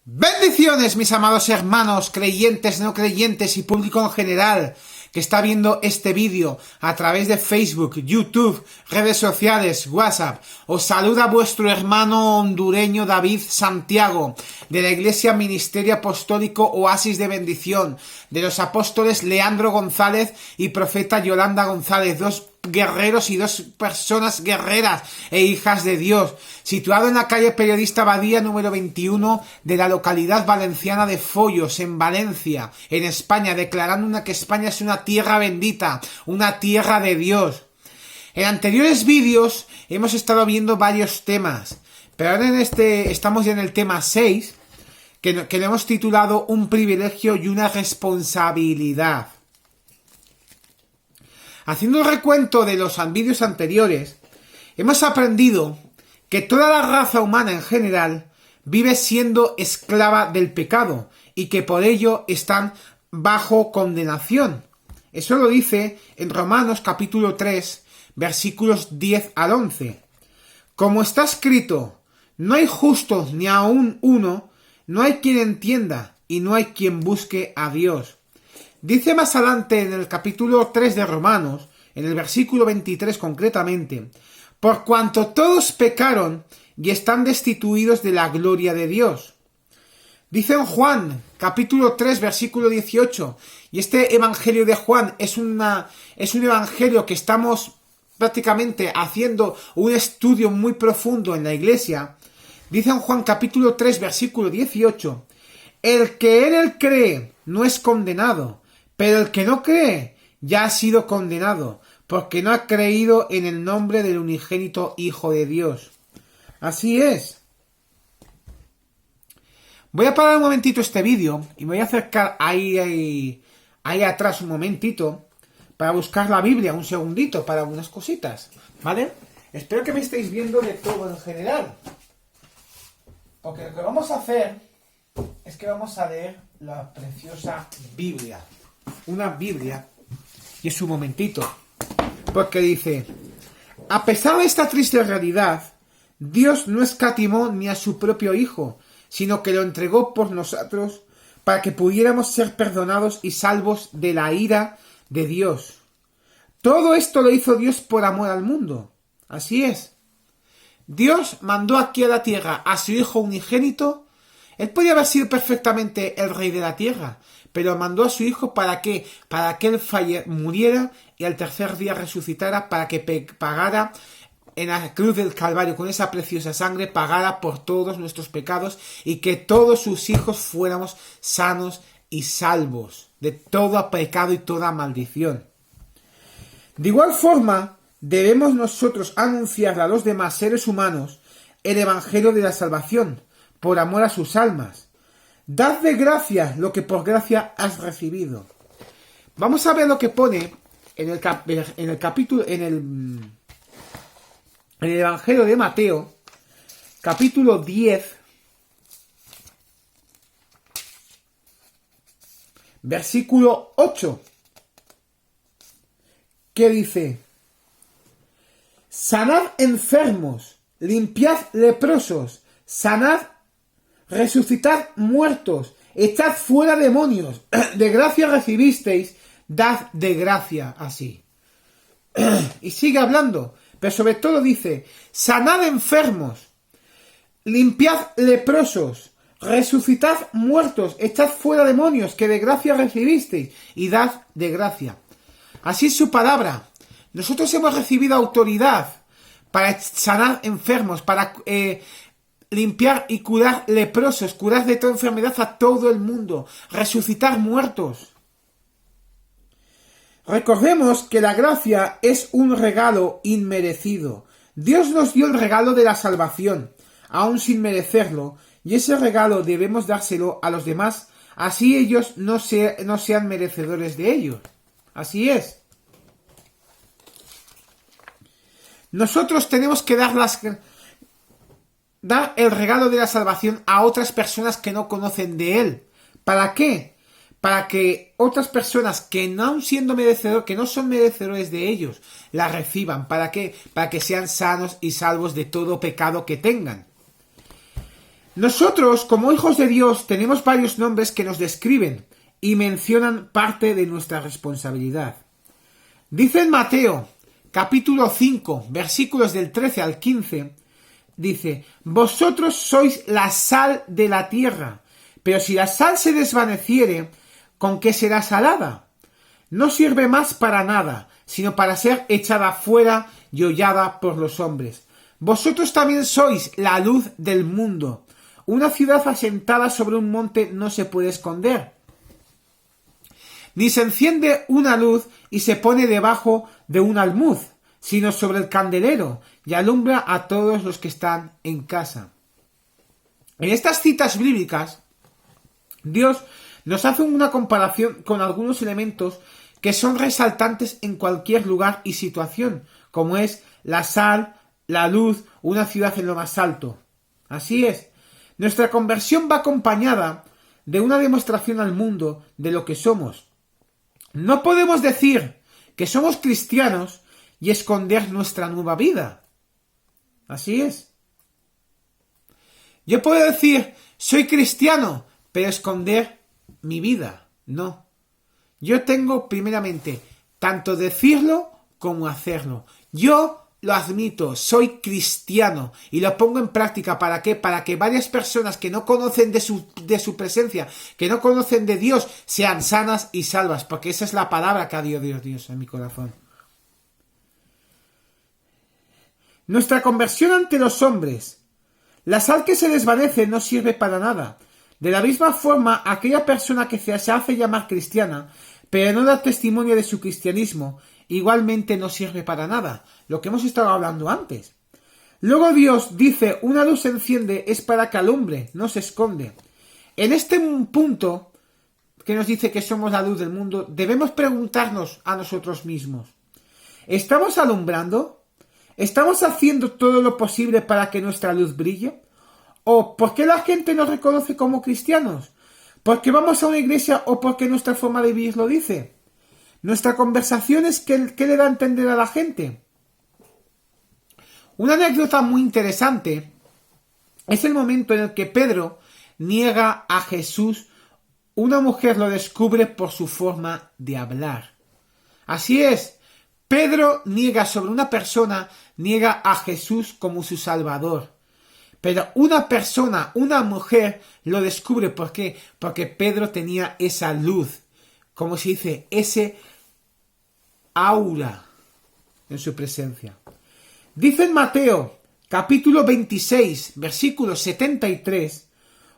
Bendiciones, mis amados hermanos, creyentes, no creyentes y público en general que está viendo este vídeo a través de Facebook, YouTube, redes sociales, WhatsApp. Os saluda vuestro hermano hondureño David Santiago, de la Iglesia Ministerio Apostólico Oasis de Bendición, de los apóstoles Leandro González y profeta Yolanda González, dos guerreros y dos personas guerreras e hijas de Dios, situado en la calle Periodista Badía número 21 de la localidad valenciana de Follos, en Valencia, en España, declarando que España es una tierra bendita, una tierra de Dios. En anteriores vídeos hemos estado viendo varios temas, pero ahora estamos ya en el tema 6, que lo hemos titulado Un privilegio y una responsabilidad. Haciendo un recuento de los vídeos anteriores, hemos aprendido que toda la raza humana en general vive siendo esclava del pecado y que por ello están bajo condenación. Eso lo dice en Romanos capítulo 3, versículos 10 al 11. Como está escrito, no hay justo ni aun uno, no hay quien entienda y no hay quien busque a Dios. Dice más adelante en el capítulo 3 de Romanos, en el versículo 23 concretamente, por cuanto todos pecaron y están destituidos de la gloria de Dios. Dice en Juan, capítulo 3, versículo 18, y este evangelio de Juan es un evangelio que estamos prácticamente haciendo un estudio muy profundo en la iglesia. Dice en Juan, capítulo 3, versículo 18, el que en él cree no es condenado, pero el que no cree ya ha sido condenado, porque no ha creído en el nombre del unigénito Hijo de Dios. Así es. Voy a parar un momentito este vídeo y me voy a acercar ahí atrás un momentito para buscar la Biblia, un segundito, para unas cositas, ¿vale? Espero que me estéis viendo de todo en general. Porque lo que vamos a hacer es que vamos a leer la preciosa Biblia. Una Biblia, y es un momentito, porque dice, a pesar de esta triste realidad, Dios no escatimó ni a su propio Hijo, sino que lo entregó por nosotros para que pudiéramos ser perdonados y salvos de la ira de Dios. Todo esto lo hizo Dios por amor al mundo. Así es. Dios mandó aquí a la tierra a su Hijo unigénito. Él podía haber sido perfectamente el rey de la tierra, pero mandó a su Hijo ¿para qué? Para que él muriera y al tercer día resucitara, para que pagara en la cruz del Calvario con esa preciosa sangre, pagara por todos nuestros pecados y que todos sus hijos fuéramos sanos y salvos de todo pecado y toda maldición. De igual forma, debemos nosotros anunciar a los demás seres humanos el evangelio de la salvación, por amor a sus almas. Dad de gracia lo que por gracia has recibido. Vamos a ver lo que pone en el capítulo, en el Evangelio de Mateo, capítulo 10, versículo 8, que dice, sanad enfermos, limpiad leprosos, sanad, resucitad muertos, echad fuera demonios, de gracia recibisteis, dad de gracia así. Y sigue hablando, pero sobre todo dice, sanad enfermos, limpiad leprosos, resucitad muertos, echad fuera demonios, que de gracia recibisteis, y dad de gracia. Así es su palabra. Nosotros hemos recibido autoridad para sanar enfermos, para limpiar y curar leprosos, curar de toda enfermedad a todo el mundo, resucitar muertos. Recordemos que la gracia es un regalo inmerecido. Dios nos dio el regalo de la salvación, aun sin merecerlo, y ese regalo debemos dárselo a los demás, así ellos no sean merecedores de ello. Así es. Nosotros tenemos que dar el regalo de la salvación a otras personas que no conocen de él. ¿Para qué? Para que otras personas que no son merecedores de ellos, la reciban. ¿Para qué? Para que sean sanos y salvos de todo pecado que tengan. Nosotros, como hijos de Dios, tenemos varios nombres que nos describen y mencionan parte de nuestra responsabilidad. Dice en Mateo, capítulo 5, versículos del 13 al 15, dice: vosotros sois la sal de la tierra, pero si la sal se desvaneciere, ¿con qué será salada? No sirve más para nada, sino para ser echada fuera y hollada por los hombres. Vosotros también sois la luz del mundo. Una ciudad asentada sobre un monte no se puede esconder. Ni se enciende una luz y se pone debajo de un almud, sino sobre el candelero, y alumbra a todos los que están en casa. En estas citas bíblicas, Dios nos hace una comparación con algunos elementos que son resaltantes en cualquier lugar y situación, como es la sal, la luz, una ciudad en lo más alto. Así es, nuestra conversión va acompañada de una demostración al mundo de lo que somos. No podemos decir que somos cristianos y esconder nuestra nueva vida. Así es. Yo puedo decir, soy cristiano, pero esconder mi vida. No. Yo tengo, primeramente, tanto decirlo como hacerlo. Yo lo admito, soy cristiano y lo pongo en práctica. ¿Para qué? Para que varias personas que no conocen de su presencia, que no conocen de Dios, sean sanas y salvas, porque esa es la palabra que ha dio Dios en mi corazón. Nuestra conversión ante los hombres. La sal que se desvanece no sirve para nada. De la misma forma, aquella persona que se hace llamar cristiana, pero no da testimonio de su cristianismo, igualmente no sirve para nada, lo que hemos estado hablando antes. Luego Dios dice, una luz se enciende es para que alumbre, no se esconde. En este punto, que nos dice que somos la luz del mundo, debemos preguntarnos a nosotros mismos, ¿estamos alumbrando? ¿Estamos haciendo todo lo posible para que nuestra luz brille? ¿O por qué la gente nos reconoce como cristianos? ¿Porque vamos a una iglesia o porque nuestra forma de vivir lo dice? ¿Nuestra conversación es qué le da a entender a la gente? Una anécdota muy interesante es el momento en el que Pedro niega a Jesús. Una mujer lo descubre por su forma de hablar. Así es, Pedro niega sobre una persona, niega a Jesús como su Salvador. Pero una persona, una mujer, lo descubre. ¿Por qué? Porque Pedro tenía esa luz, como se dice, ese aura en su presencia. Dice en Mateo, capítulo 26, versículo 73,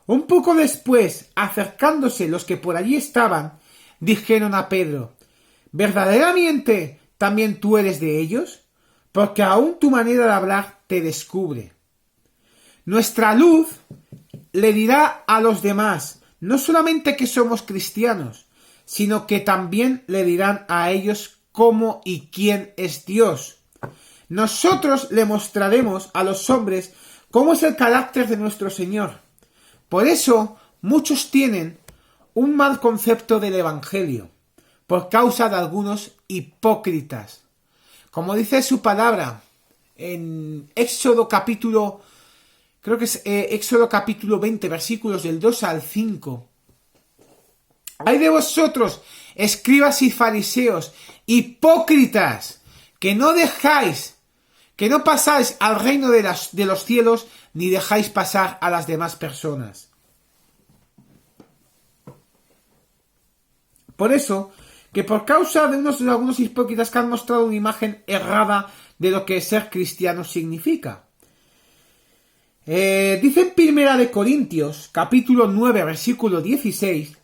un poco después, acercándose los que por allí estaban, dijeron a Pedro, ¿verdaderamente también tú eres de ellos? Porque aún tu manera de hablar te descubre. Nuestra luz le dirá a los demás, no solamente que somos cristianos, sino que también le dirán a ellos cómo y quién es Dios. Nosotros le mostraremos a los hombres cómo es el carácter de nuestro Señor. Por eso muchos tienen un mal concepto del Evangelio, por causa de algunos hipócritas. Como dice su palabra en Éxodo capítulo 20, versículos del 2 al 5. ¡Ay de vosotros, escribas y fariseos, hipócritas, que no pasáis al reino de los cielos, ni dejáis pasar a las demás personas! Por eso, que por causa de algunos hipócritas que han mostrado una imagen errada de lo que ser cristiano significa. Dice en Primera de Corintios, capítulo 9, versículo 16,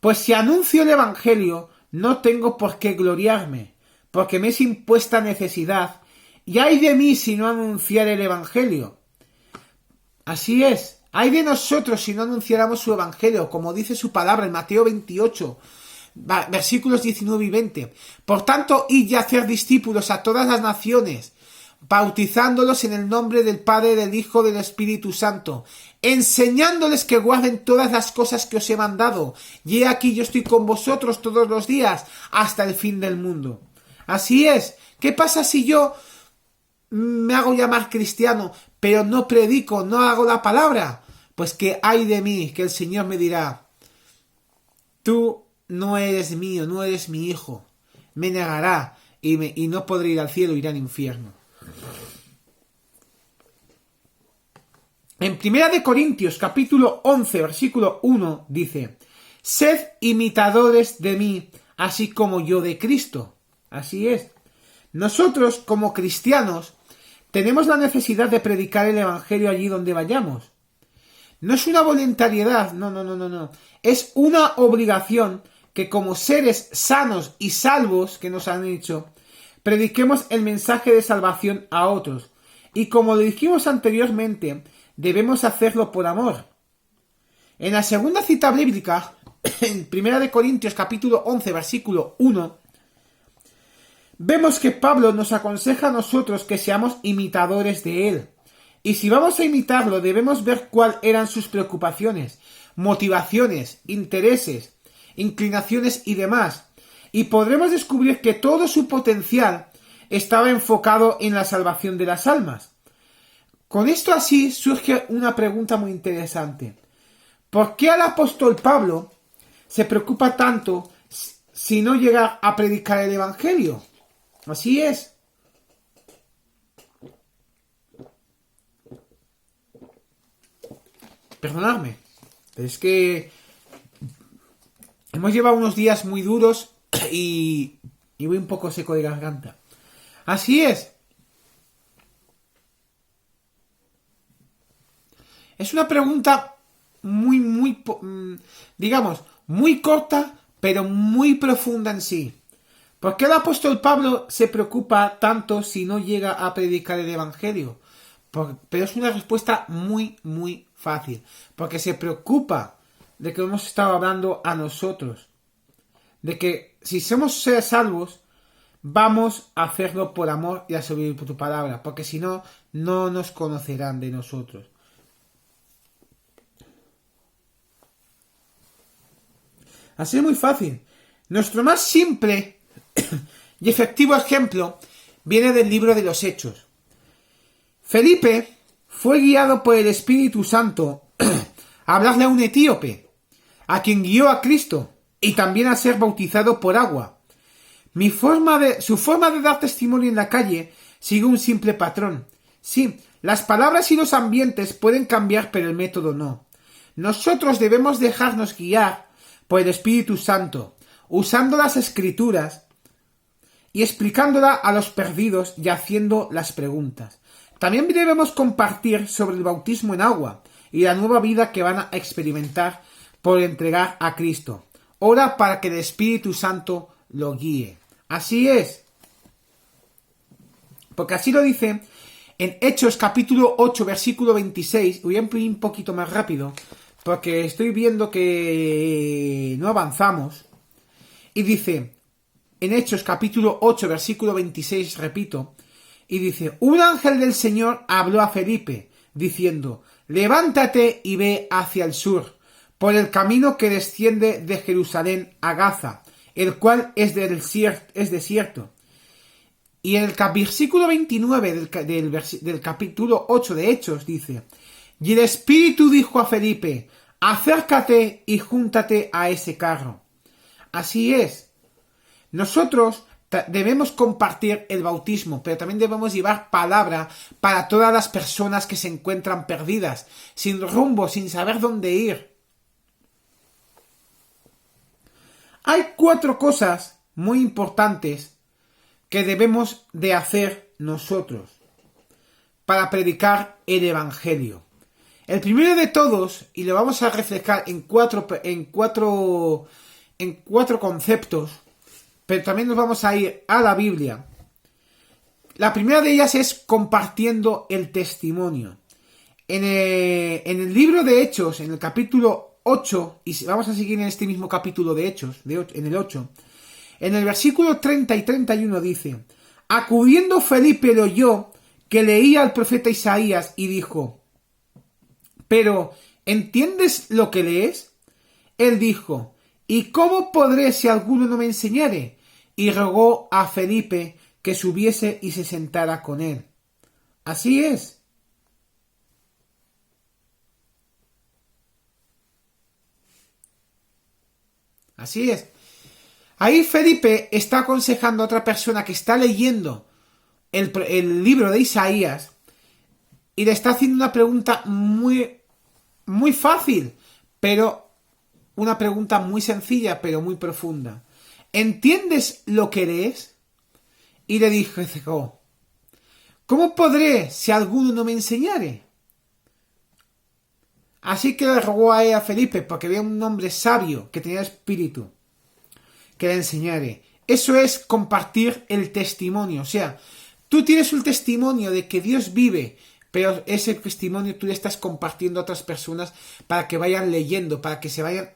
pues si anuncio el Evangelio, no tengo por qué gloriarme, porque me es impuesta necesidad, y ay de mí si no anunciar el Evangelio. Así es, ay de nosotros si no anunciáramos su Evangelio, como dice su palabra en Mateo 28, versículos 19 y 20. Por tanto, id y hacer discípulos a todas las naciones, bautizándolos en el nombre del Padre, del Hijo, del Espíritu Santo, enseñándoles que guarden todas las cosas que os he mandado. Y he aquí yo estoy con vosotros todos los días, hasta el fin del mundo. Así es. ¿Qué pasa si yo me hago llamar cristiano, pero no predico, no hago la palabra? pues que ay de mí, que el Señor me dirá, tú no eres mío, no eres mi hijo. Me negará y no podré ir al cielo, irá al infierno. En 1 Corintios capítulo 11 versículo 1 dice, sed imitadores de mí, así como yo de Cristo. Así es. Nosotros, como cristianos, tenemos la necesidad de predicar el Evangelio allí donde vayamos. No es una voluntariedad, no. Es una obligación que como seres sanos y salvos que nos han dicho, prediquemos el mensaje de salvación a otros. Y como lo dijimos anteriormente, debemos hacerlo por amor. En la segunda cita bíblica, en 1 Corintios capítulo 11 versículo 1, vemos que Pablo nos aconseja a nosotros que seamos imitadores de él. Y si vamos a imitarlo, debemos ver cuáles eran sus preocupaciones, motivaciones, intereses, inclinaciones y demás. Y podremos descubrir que todo su potencial estaba enfocado en la salvación de las almas. Con esto así surge una pregunta muy interesante. ¿Por qué el apóstol Pablo se preocupa tanto si no llega a predicar el Evangelio? Así es. Perdonadme, pero es que hemos llevado unos días muy duros y voy un poco seco de garganta. Así es. Es una pregunta digamos, muy corta, pero muy profunda en sí. ¿Por qué el apóstol Pablo se preocupa tanto si no llega a predicar el Evangelio? Pero es una respuesta muy fácil. Porque se preocupa de que hemos estado hablando a nosotros. De que si somos seres salvos, vamos a hacerlo por amor y a servir por tu palabra. Porque si no, no nos conocerán de nosotros. Así es muy fácil. Nuestro más simple y efectivo ejemplo viene del libro de los Hechos. Felipe fue guiado por el Espíritu Santo a hablarle a un etíope, a quien guió a Cristo, y también a ser bautizado por agua. Su forma de dar testimonio en la calle sigue un simple patrón. Sí, las palabras y los ambientes pueden cambiar, pero el método no. Nosotros debemos dejarnos guiar por el Espíritu Santo, usando las Escrituras y explicándola a los perdidos y haciendo las preguntas. También debemos compartir sobre el bautismo en agua y la nueva vida que van a experimentar por entregar a Cristo. Ora para que el Espíritu Santo lo guíe. Así es. Porque así lo dice en Hechos capítulo 8 versículo 26. Voy a ir un poquito más rápido porque estoy viendo que no avanzamos. Y dice en Hechos capítulo 8 versículo 26, repito, y dice, un ángel del Señor habló a Felipe, diciendo, levántate y ve hacia el sur, por el camino que desciende de Jerusalén a Gaza, el cual es desierto. Y en el versículo 29 del capítulo 8 de Hechos dice, y el Espíritu dijo a Felipe, acércate y júntate a ese carro. Así es. Nosotros debemos compartir el bautismo, pero también debemos llevar palabra para todas las personas que se encuentran perdidas, sin rumbo, sin saber dónde ir. Hay 4 cosas muy importantes que debemos de hacer nosotros para predicar el Evangelio. El primero de todos, y lo vamos a reflejar en cuatro conceptos, pero también nos vamos a ir a la Biblia. La primera de ellas es compartiendo el testimonio. En el libro de Hechos, en el capítulo 8, y vamos a seguir en este mismo capítulo de Hechos, en el 8, en el versículo 30 y 31 dice, acudiendo Felipe le oyó que leía al profeta Isaías y dijo, pero, ¿entiendes lo que lees? Él dijo, ¿y cómo podré si alguno no me enseñare? Y rogó a Felipe que subiese y se sentara con él. Así es. Así es. Ahí Felipe está aconsejando a otra persona que está leyendo el libro de Isaías y le está haciendo una pregunta muy, muy fácil, pero una pregunta muy sencilla, pero muy profunda. ¿Entiendes lo que lees? Y le dije, ¿cómo podré si alguno no me enseñare? Así que le rogó a Felipe, porque había un hombre sabio que tenía espíritu, que le enseñare. Eso es compartir el testimonio. O sea, tú tienes un testimonio de que Dios vive, pero ese testimonio tú le estás compartiendo a otras personas para que vayan leyendo, para que se vayan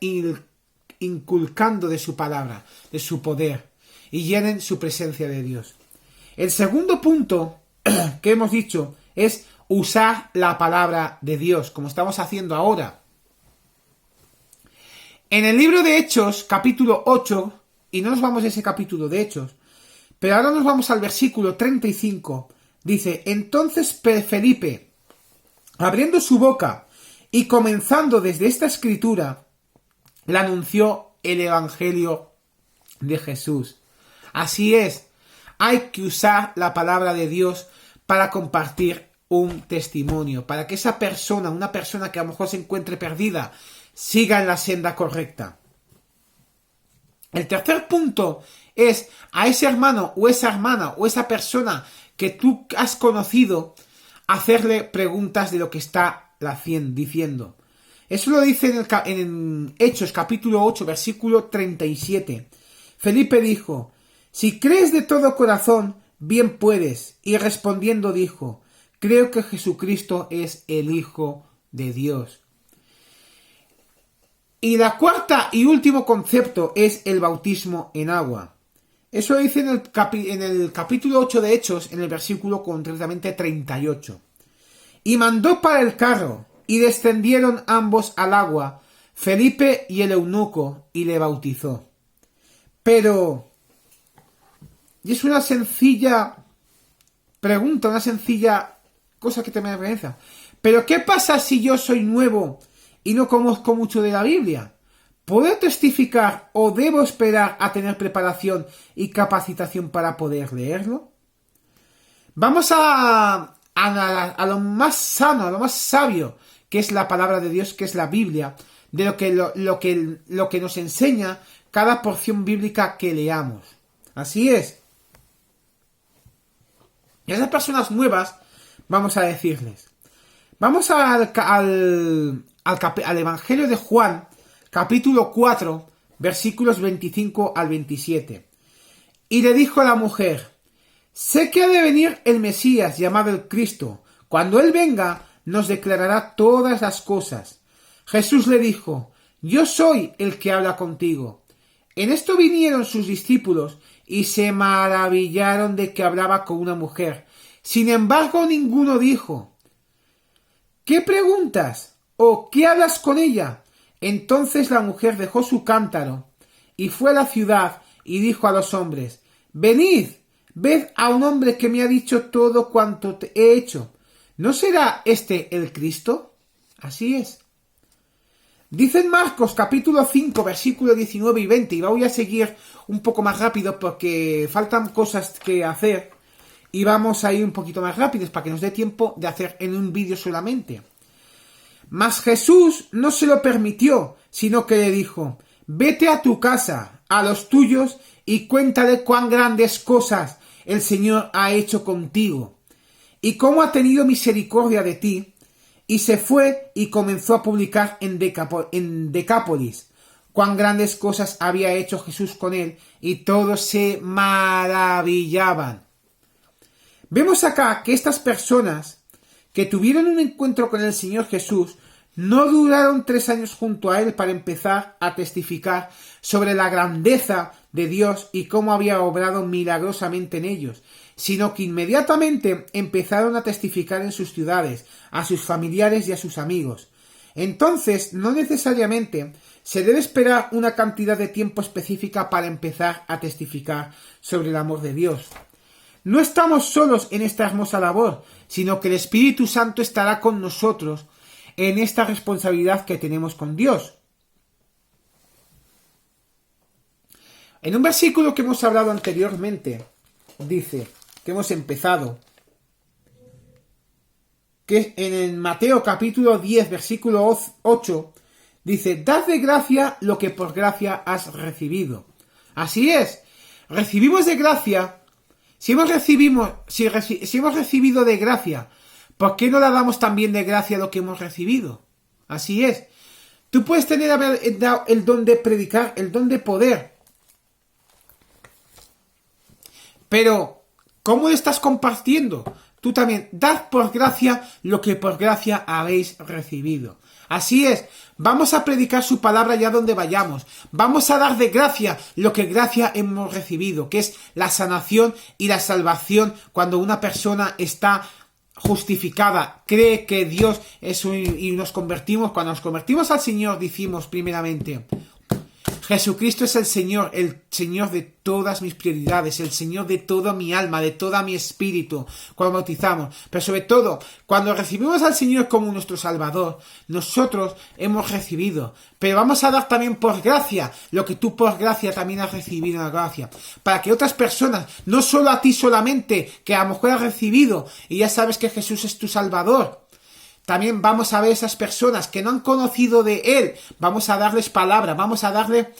inculcando de su palabra, de su poder, y llenen su presencia de Dios. El segundo punto que hemos dicho es usar la palabra de Dios, como estamos haciendo ahora. En el libro de Hechos, capítulo 8, y no nos vamos a ese capítulo de Hechos, pero ahora nos vamos al versículo 35, dice, entonces Felipe, abriendo su boca y comenzando desde esta escritura, le anunció el evangelio de Jesús. Así es, hay que usar la palabra de Dios para compartir un testimonio, para que esa persona, una persona que a lo mejor se encuentre perdida, siga en la senda correcta. El tercer punto es a ese hermano o esa hermana o esa persona que tú has conocido, hacerle preguntas de lo que está diciendo. Eso lo dice en Hechos capítulo 8 versículo 37. Felipe dijo, si crees de todo corazón, bien puedes. Y respondiendo dijo, creo que Jesucristo es el Hijo de Dios. Y la cuarta y último concepto es el bautismo en agua. Eso lo dice en el capítulo 8 de Hechos, en el versículo concretamente 38. Y mandó para el carro, y descendieron ambos al agua, Felipe y el eunuco, y le bautizó. Pero, y es una sencilla pregunta, una sencilla cosa que te me realiza. Pero, ¿qué pasa si yo soy nuevo y no conozco mucho de la Biblia? ¿Puedo testificar o debo esperar a tener preparación y capacitación para poder leerlo? Vamos a lo más sano, a lo más sabio, que es la palabra de Dios, que es la Biblia, de lo que nos enseña cada porción bíblica que leamos. Así es. Y a esas personas nuevas vamos a decirles. Vamos al Evangelio de Juan, capítulo 4, versículos 25 al 27. Y le dijo a la mujer, sé que ha de venir el Mesías llamado el Cristo. Cuando él venga, nos declarará todas las cosas. Jesús le dijo, yo soy el que habla contigo. En esto vinieron sus discípulos y se maravillaron de que hablaba con una mujer. Sin embargo, ninguno dijo, ¿qué preguntas? ¿O qué hablas con ella? Entonces la mujer dejó su cántaro y fue a la ciudad y dijo a los hombres, venid, ved a un hombre que me ha dicho todo cuanto te he hecho. ¿No será este el Cristo? Así es. Dice en Marcos capítulo 5 versículo 19 y 20, y voy a seguir un poco más rápido porque faltan cosas que hacer y vamos a ir un poquito más rápidos para que nos dé tiempo de hacer en un vídeo solamente. Mas Jesús no se lo permitió, sino que le dijo, vete a tu casa, a los tuyos, y cuéntale cuán grandes cosas el Señor ha hecho contigo, y cómo ha tenido misericordia de ti. Y se fue y comenzó a publicar en Decápolis cuán grandes cosas había hecho Jesús con él, y todos se maravillaban. Vemos acá que estas personas que tuvieron un encuentro con el Señor Jesús no duraron 3 años junto a él para empezar a testificar sobre la grandeza de Dios y cómo había obrado milagrosamente en ellos, sino que inmediatamente empezaron a testificar en sus ciudades, a sus familiares y a sus amigos. Entonces, no necesariamente se debe esperar una cantidad de tiempo específica para empezar a testificar sobre el amor de Dios. No estamos solos en esta hermosa labor, sino que el Espíritu Santo estará con nosotros en esta responsabilidad que tenemos con Dios. En un versículo que hemos hablado anteriormente, dice, que hemos empezado, que en el Mateo capítulo 10, versículo 8, dice, dad de gracia lo que por gracia has recibido. Así es, recibimos de gracia, si hemos recibido de gracia, ¿por qué no le damos también de gracia lo que hemos recibido? Así es. Tú puedes tener el don de predicar, el don de poder, pero ¿cómo lo estás compartiendo? Tú también, dad por gracia lo que por gracia habéis recibido. Así es, vamos a predicar su palabra allá donde vayamos. Vamos a dar de gracia lo que gracia hemos recibido, que es la sanación y la salvación cuando una persona está justificada, cree que Dios es y nos convertimos. Cuando nos convertimos al Señor, decimos primeramente, Jesucristo es el Señor de todas mis prioridades, el Señor de toda mi alma, de todo mi espíritu, cuando bautizamos. Pero sobre todo, cuando recibimos al Señor como nuestro Salvador, nosotros hemos recibido. Pero vamos a dar también por gracia lo que tú por gracia también has recibido en la gracia. Para que otras personas, no solo a ti solamente, que a lo mejor has recibido y ya sabes que Jesús es tu Salvador, también vamos a ver esas personas que no han conocido de Él, vamos a darles palabra, vamos a darle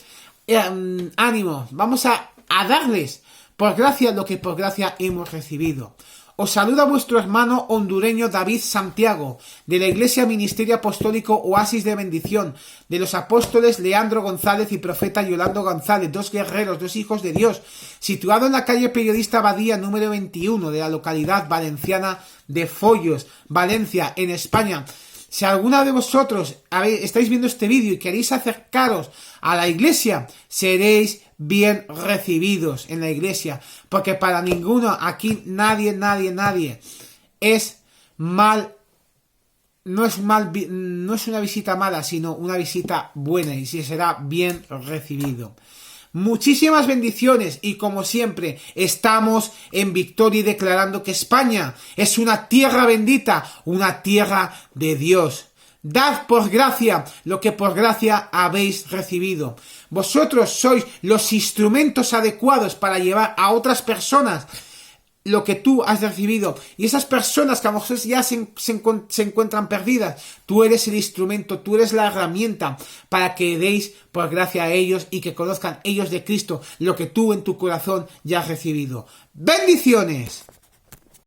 ánimo, vamos a darles por gracia lo que por gracia hemos recibido. Os saluda vuestro hermano hondureño David Santiago, de la Iglesia Ministerio Apostólico Oasis de Bendición, de los apóstoles Leandro González y profeta Yolando González, dos guerreros, dos hijos de Dios, situado en la calle Periodista Badía número 21 de la localidad valenciana de Follos, Valencia, en España. Si alguna de vosotros estáis viendo este vídeo y queréis acercaros a la iglesia, seréis bien recibidos en la iglesia, porque para ninguno aquí nadie es mal, no es una visita mala, sino una visita buena, y si será bien recibido. Muchísimas bendiciones y como siempre estamos en victoria y declarando que España es una tierra bendita, una tierra de Dios. Dad por gracia lo que por gracia habéis recibido. Vosotros sois los instrumentos adecuados para llevar a otras personas lo que tú has recibido. Y esas personas que a lo mejor ya se encuentran perdidas, tú eres el instrumento, tú eres la herramienta para que deis por gracia a ellos y que conozcan ellos de Cristo lo que tú en tu corazón ya has recibido. ¡Bendiciones!